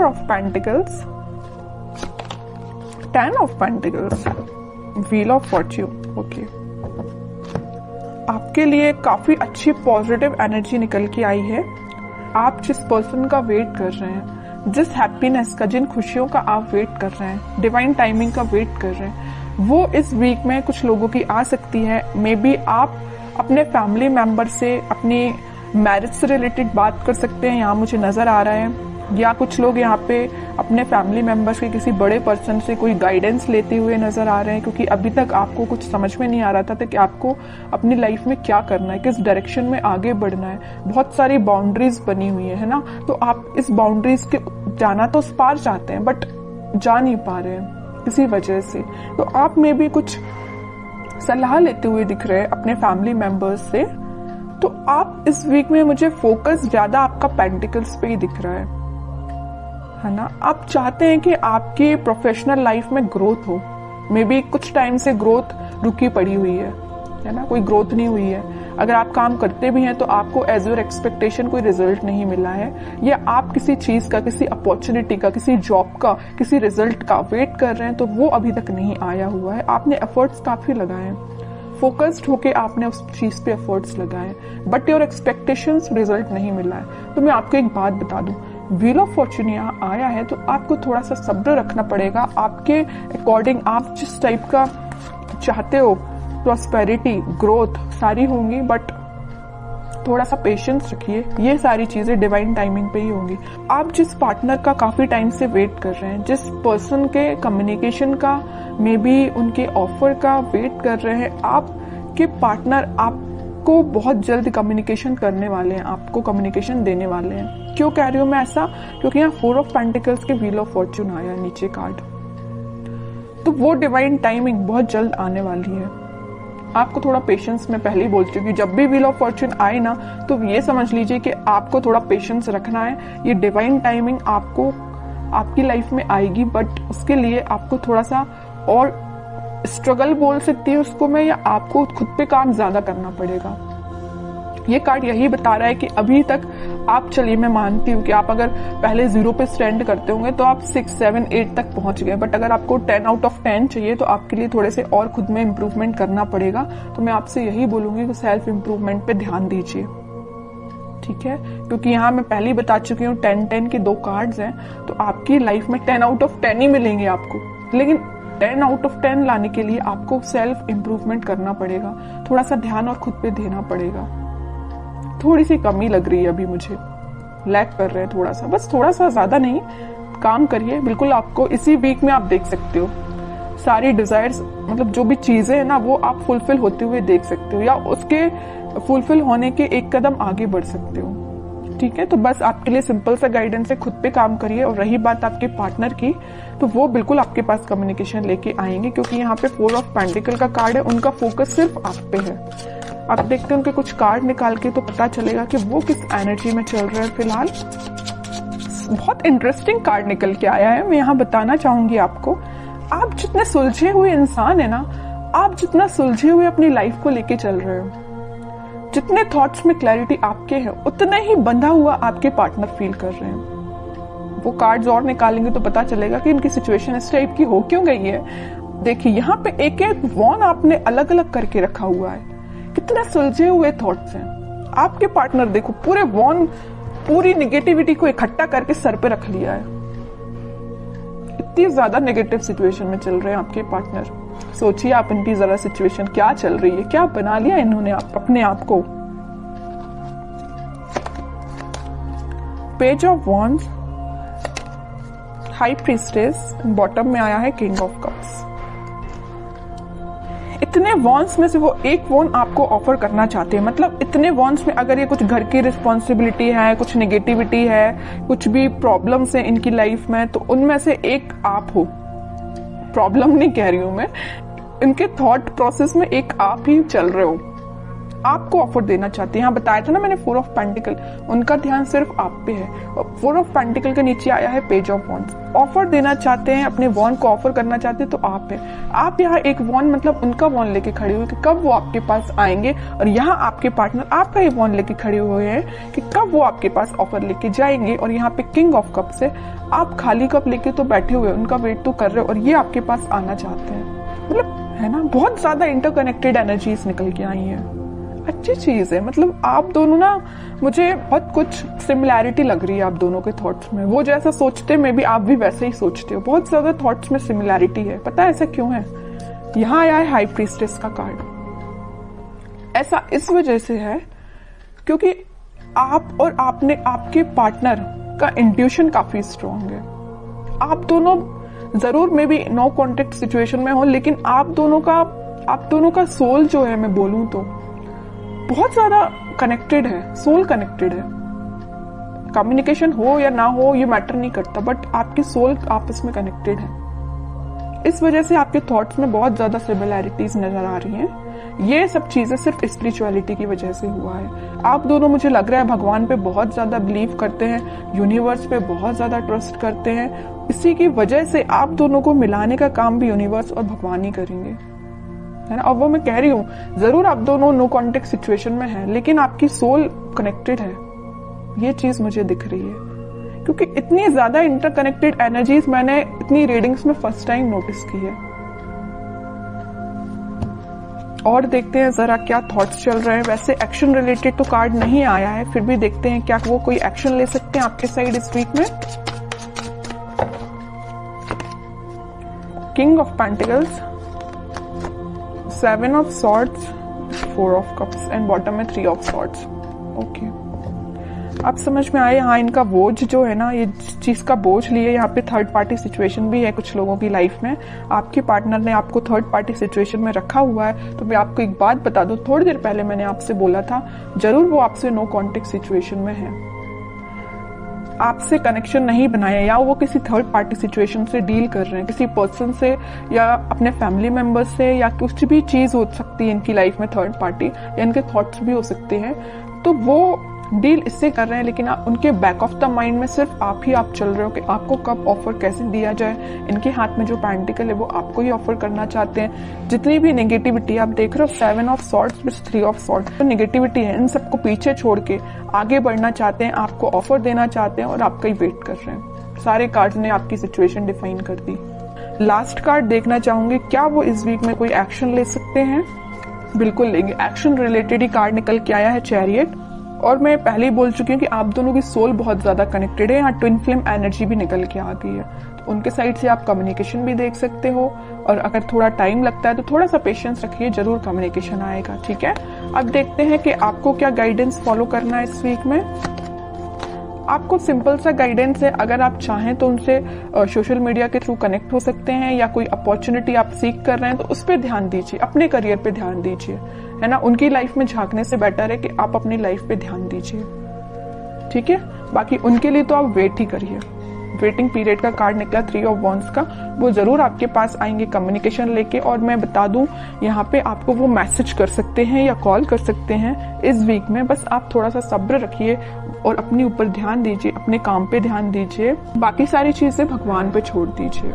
4 of Pentacles, 10 of Pentacles, Wheel of Fortune। Okay, आपके लिए काफी अच्छी पॉजिटिव एनर्जी निकल के आई है। आप जिस पर्सन का वेट कर रहे हैं, जिस हैप्पीनेस का, जिन खुशियों का आप वेट कर रहे हैं, डिवाइन टाइमिंग का वेट कर रहे हैं, वो इस वीक में कुछ लोगों की आ सकती है। मे बी आप अपने फैमिली मेंबर से अपनी मैरिज से रिलेटेड बात कर सकते हैं, यहाँ मुझे नजर आ रहा है। या कुछ लोग यहाँ पे अपने फैमिली मेंबर्स के किसी बड़े पर्सन से कोई गाइडेंस लेते हुए नजर आ रहे हैं, क्योंकि अभी तक आपको कुछ समझ में नहीं आ रहा था कि आपको अपनी लाइफ में क्या करना है, किस डायरेक्शन में आगे बढ़ना है। बहुत सारी बाउंड्रीज बनी हुई है ना, तो आप इस बाउंड्रीज के जाना तो उस पार चाहते हैं, बट जा नहीं पा रहे हैं किसी वजह से। तो आप में भी कुछ सलाह लेते हुए दिख रहे हैं अपने फैमिली मेंबर्स से। तो आप इस वीक में मुझे फोकस ज्यादा आपका पेंटिकल्स पे ही दिख रहा है ना। आप चाहते हैं कि आपकी प्रोफेशनल लाइफ में ग्रोथ हो। मे बी कुछ टाइम से ग्रोथ रुकी पड़ी हुई है ना, कोई ग्रोथ नहीं हुई है। अगर आप काम करते भी हैं तो आपको एज योर एक्सपेक्टेशन कोई रिजल्ट नहीं मिला है, या आप किसी चीज का, किसी अपॉर्चुनिटी का, किसी जॉब का, किसी रिजल्ट का वेट कर रहे हैं तो वो अभी तक नहीं आया हुआ है। आपने एफर्ट्स काफी लगाए हैं, फोकस्ड होके आपने उस चीज पे एफर्ट्स लगाए, बट योर एक्सपेक्टेशंस रिजल्ट नहीं मिला है। तो मैं आपको एक बात बता दूं, व्हील ऑफ फॉर्चून यहाँ आया है तो आपको थोड़ा सा सब्र रखना पड़ेगा। आपके अकॉर्डिंग आप जिस टाइप का चाहते हो, प्रॉस्पेरिटी, ग्रोथ सारी होंगी, बट थोड़ा सा पेशेंस रखिए। ये सारी चीजें डिवाइन टाइमिंग पे ही होंगी। आप जिस पार्टनर का काफी टाइम से वेट कर रहे हैं, जिस पर्सन के कम्युनिकेशन का, मे बी उनके ऑफर का वेट कर रहे हैं, आपके पार्टनर आपको बहुत जल्द कम्युनिकेशन करने वाले हैं, आपको कम्युनिकेशन देने वाले हैं। क्यों कह रही हूं मैं ऐसा? क्योंकि यहाँ 4 ऑफ पेंटिकल्स के व्हील ऑफ फॉर्चून आया नीचे कार्ड। तो वो डिवाइन टाइमिंग बहुत जल्द आने वाली है। आपको थोड़ा पेशेंस, मैं पहले ही बोल चुकी हूँ, जब भी व्हील ऑफ फॉर्चून आए ना तो ये समझ लीजिए कि आपको थोड़ा पेशेंस रखना है। ये डिवाइन टाइमिंग आपको आपकी लाइफ में आएगी, बट उसके लिए आपको थोड़ा सा और स्ट्रगल बोल सकती है उसको मैं, या आपको खुद पे काम ज्यादा करना पड़ेगा। ये कार्ड यही बता रहा है कि अभी तक आप, चलिए मैं मानती हूँ कि आप अगर पहले 0 पे स्टैंड करते होंगे तो आप 6, 7, 8 तक पहुंच गए, बट अगर आपको 10 आउट ऑफ 10 चाहिए तो आपके लिए थोड़े से और खुद में इम्प्रूवमेंट करना पड़ेगा। तो मैं आपसे यही बोलूंगी कि सेल्फ इम्प्रूवमेंट पे ध्यान दीजिए, ठीक है? क्योंकि यहाँ मैं पहले ही बता चुकी हूँ 10-10 के 2 कार्ड्स हैं, तो आपकी लाइफ में 10 आउट ऑफ 10 ही मिलेंगे आपको, लेकिन 10 आउट ऑफ 10 लाने के लिए आपको सेल्फ इम्प्रूवमेंट करना पड़ेगा, थोड़ा सा ध्यान और खुद पे देना पड़ेगा। थोड़ी सी कमी लग रही है अभी मुझे, लैग कर रहे हैं थोड़ा सा, बस थोड़ा सा, ज्यादा नहीं। काम करिए, बिल्कुल आपको इसी वीक में आप देख सकते हो सारी डिजायर्स, मतलब जो भी चीजें हैं ना वो आप फुलफिल होते हुए देख सकते हो, या उसके फुलफिल होने के एक कदम आगे बढ़ सकते हो, ठीक है? तो बस आपके लिए सिंपल सा गाइडेंस है, खुद पे काम करिए। और रही बात आपके पार्टनर की, तो वो बिल्कुल आपके पास कम्युनिकेशन लेके आएंगे, क्योंकि यहाँ पे 4 ऑफ पेंटिकल का कार्ड है, उनका फोकस सिर्फ आप पे है। आप देखते हैं उनके कुछ कार्ड निकाल के तो पता चलेगा कि वो किस एनर्जी में चल रहे हैं फिलहाल। बहुत इंटरेस्टिंग कार्ड निकल के आया है, मैं यहाँ बताना चाहूंगी आपको। आप जितने सुलझे हुए इंसान है ना, आप जितना सुलझे हुए अपनी लाइफ को लेके चल रहे हो, जितने थॉट्स में क्लैरिटी आपके हैं, उतना ही बंधा हुआ आपके पार्टनर फील कर रहे हैं। वो कार्ड्स और निकालेंगे तो पता चलेगा कि इनकी सिचुएशन इस टाइप की हो क्यों गई है। देखिए यहाँ पे एक एक वॉन आपने अलग अलग करके रखा हुआ है, कितने सुलझे हुए थॉट्स हैं। आपके पार्टनर देखो पूरे वॉन, पूरी निगेटिविटी को इकट्ठा करके सर पे रख लिया है। इतनी ज्यादा नेगेटिव सिचुएशन में चल रहे हैं आपके पार्टनर। सोचिए आप इनकी जरा सिचुएशन क्या चल रही है, क्या बना लिया इन्होंने अपने आप को। Page of wands, high priestess, bottom में आया है किंग ऑफ कप्स। इतने वॉन्स में से वो एक वॉन आपको ऑफर करना चाहते हैं। मतलब इतने वॉन्स में अगर ये कुछ घर की रिस्पॉन्सिबिलिटी है, कुछ नेगेटिविटी है, कुछ भी प्रॉब्लम्स हैं इनकी लाइफ में, तो उनमें से एक आप हो। प्रॉब्लम नहीं कह रही हूं मैं, इनके थॉट प्रोसेस में एक आप ही चल रहे हो। आपको ऑफर देना चाहते हैं। यहाँ बताया था ना मैंने 4 ऑफ पेंटिकल, उनका ध्यान सिर्फ आप पे है। 4 ऑफ पेंटिकल के नीचे आया है पेज ऑफ वॉन्ड्स। ऑफर देना चाहते हैं, अपने वॉन्ड को ऑफर करना चाहते हैं तो आप है। आप यहाँ एक वॉन्ड मतलब उनका वॉन्ड लेके खड़े हुए कि कब वो आपके पास आएंगे, और यहाँ आपके पार्टनर आपका ही वॉन्ड लेके खड़े हुए हैं कि कब वो आपके पास ऑफर लेके जाएंगे। और यहाँ पे किंग ऑफ कप्स है, आप खाली कप लेके तो बैठे हुए, उनका वेट तो कर रहे हो और ये आपके पास आना चाहते हैं। मतलब है ना, बहुत ज्यादा इंटरकनेक्टेड एनर्जीज निकल के आई है। अच्छी चीज है। मतलब आप दोनों ना, मुझे बहुत कुछ सिमिलैरिटी लग रही है आप दोनों के थॉट्स में। वो जैसा सोचते हैं, मे बी आप भी वैसे ही सोचते हो। बहुत ज्यादा थॉट्स में सिमिलैरिटी है। पता है ऐसा क्यों है? यहाँ आया है हाई प्रीस्टेस का कार्ड। ऐसा इस वजह से है क्योंकि आप और आपके पार्टनर का इंट्यूशन काफी स्ट्रांग है। आप दोनों जरूर may be no contact situation में हो, लेकिन आप दोनों का सोल जो है, मैं बोलूं तो बहुत ज्यादा कनेक्टेड है। सोल कनेक्टेड है। कम्युनिकेशन हो या ना हो ये मैटर नहीं करता, बट आपकी सोल आपस में कनेक्टेड है। इस वजह से आपके थॉट्स में बहुत ज्यादा सिमिलैरिटीज नजर आ रही हैं। ये सब चीजें सिर्फ स्पिरिचुअलिटी की वजह से हुआ है। आप दोनों, मुझे लग रहा है, भगवान पे बहुत ज्यादा बिलीव करते हैं, यूनिवर्स पे बहुत ज्यादा ट्रस्ट करते हैं। इसी की वजह से आप दोनों को मिलाने का काम भी यूनिवर्स और भगवान ही करेंगे, है ना। और वो मैं कह रही हूँ, जरूर आप दोनों नो कॉन्टेक्ट सिचुएशन में हैं, लेकिन आपकी सोल कनेक्टेड है। ये चीज मुझे दिख रही है क्योंकि इतनी ज्यादा इंटरकनेक्टेड एनर्जीज मैंने इतनी रीडिंग्स में फर्स्ट टाइम नोटिस की है। और देखते हैं जरा क्या थॉट्स चल रहे हैं। वैसे एक्शन रिलेटेड तो कार्ड नहीं आया है, फिर भी देखते हैं क्या वो कोई एक्शन ले सकते हैं आपके साइड इस वीक में। King of pentacles, 7 of swords, 4 of cups and bottom में 3 ऑफ सॉर्ड्स। ओके, अब समझ में आए। हाँ, इनका बोझ जो है ना, ये चीज का बोझ लिए। यहाँ पे थर्ड पार्टी सिचुएशन भी है कुछ लोगों की लाइफ में। आपके पार्टनर ने आपको थर्ड पार्टी सिचुएशन में रखा हुआ है। तो मैं आपको एक बात बता दूं, थोड़ी देर पहले मैंने आपसे बोला था, जरूर वो आपसे नो कॉन्टेक्ट सिचुएशन में है, आपसे कनेक्शन नहीं बनाया, या वो किसी थर्ड पार्टी सिचुएशन से डील कर रहे हैं, किसी पर्सन से या अपने फैमिली मेंबर से, या कुछ भी चीज हो सकती है इनकी लाइफ में थर्ड पार्टी, या इनके थॉट्स भी हो सकते हैं। तो वो डील इससे कर रहे हैं, लेकिन उनके बैक ऑफ द माइंड में सिर्फ आप ही आप चल रहे हो कि आपको कब ऑफर कैसे दिया जाए। इनके हाथ में जो पेंटिकल है वो आपको ही ऑफर करना चाहते हैं। जितनी भी नेगेटिविटी आप देख रहे हो, 7 of swords with 3 of swords, तो नेगेटिविटी है, इन सबको पीछे छोड़ के आगे बढ़ना चाहते हैं, आपको ऑफर देना चाहते हैं और आपका ही वेट कर रहे हैं। सारे कार्ड्स ने आपकी सिचुएशन डिफाइन कर दी। लास्ट कार्ड देखना चाहूंगी, क्या वो इस वीक में कोई एक्शन ले सकते हैं? बिल्कुल लेंगे। एक्शन रिलेटेड ही कार्ड निकल के आया है, चैरियट। और मैं पहले ही बोल चुकी हूँ कि आप दोनों की सोल बहुत ज्यादा कनेक्टेड है। यहाँ ट्विन फ्लेम एनर्जी भी निकल के आ गई है, तो उनके साइड से आप कम्युनिकेशन भी देख सकते हो। और अगर थोड़ा टाइम लगता है तो थोड़ा सा पेशेंस रखिए, जरूर कम्युनिकेशन आएगा। ठीक है, अब देखते हैं कि आपको क्या गाइडेंस फॉलो करना है इस वीक में। आपको सिंपल सा गाइडेंस है, अगर आप चाहें तो उनसे सोशल मीडिया के थ्रू कनेक्ट हो सकते हैं, या कोई अपॉर्चुनिटी आप सीख कर रहे हैं तो उस पर ध्यान दीजिए, अपने करियर पे ध्यान दीजिए, है ना। उनकी लाइफ में झांकने से बेटर है कि आप अपनी लाइफ पे ध्यान दीजिए। ठीक है, बाकी उनके लिए तो आप वेट ही करिए। वेटिंग पीरियड का कार्ड निकला 3 ऑफ वॉन्ड्स का, वो जरूर आपके पास आएंगे कम्युनिकेशन लेके। और मैं बता दूं, यहाँ पे आपको वो मैसेज कर सकते हैं या कॉल कर सकते हैं इस वीक में। बस आप थोड़ा सा सब्र रखिए और अपने ऊपर ध्यान दीजिए, अपने काम पे ध्यान दीजिए, बाकी सारी चीजें भगवान पे छोड़ दीजिए।